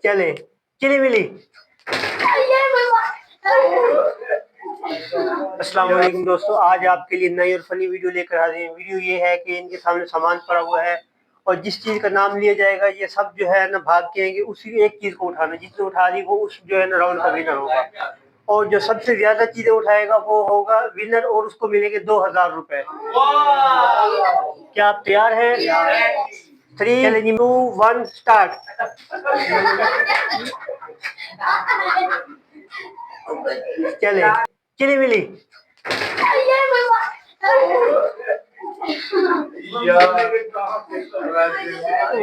चले चिली मिली। अस्सलाम वालेकुम दोस्तों, आज आपके लिए नई और फनी वीडियो लेकर आ रहे हैं। वीडियो ये है कि इनके सामने सामान पड़ा हुआ है और जिस चीज़ का नाम लिया जाएगा ये सब जो है ना भाग के आएंगे, उसी एक चीज़ को उठाना, जिसने उठा ली वो उस जो है ना राउंड का विनर होगा। और जो सबसे ज्यादा चीजें उठाएगा वो होगा विनर और उसको मिलेंगे 2000 रुपए। क्या आप तैयार हैं? 3, 2, 1 स्टार्ट। चले चिली मिली।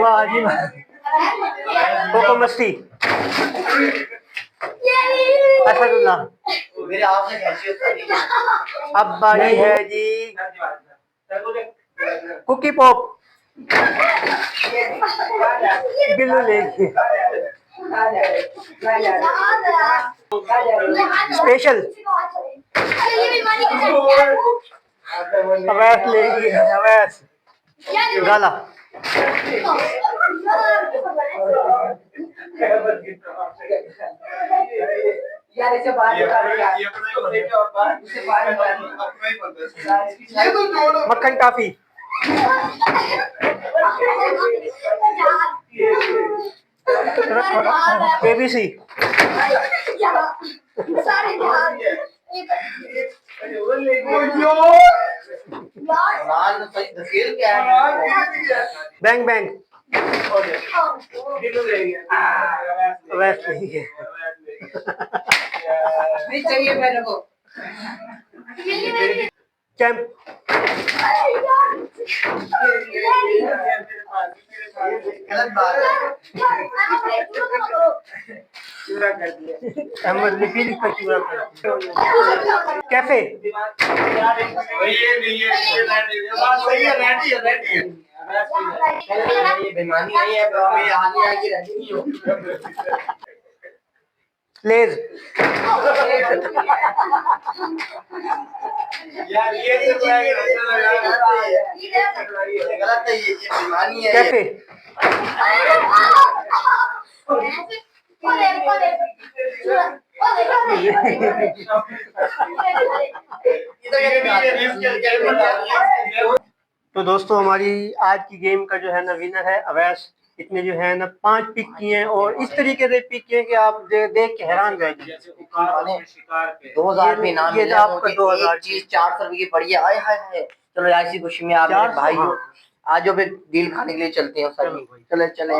वाह जी कोको मस्ती। असदुल्लाह। अब बारी है जी कुकी पॉप। बिल्लू लेगी स्पेशल। अवैस लेगी अवैस गाला। मक्खन टाफी। केबीसी। Bang bang. वैसे ही है नहीं चाहिए मेरे को। चैंप। कैफे। बेईमानी नहीं है लेज। यार ये गलत है, ये बेईमानी है। कैफे। तो दोस्तों हमारी आज की गेम का जो है ना विनर है अवैस। इसने जो है ना 5 पिक किए हैं और इस तरीके से पिक किए कि आप देख के हैरान रह जाएंगे। 2000 में इनाम मिला आपको, 2000 चीज 400 रुपए की पड़ी है। हाय हाय हाय। चलो यार इसी खुशी में आप भाई आज जो डील खाने के लिए चलते हैं। चले चले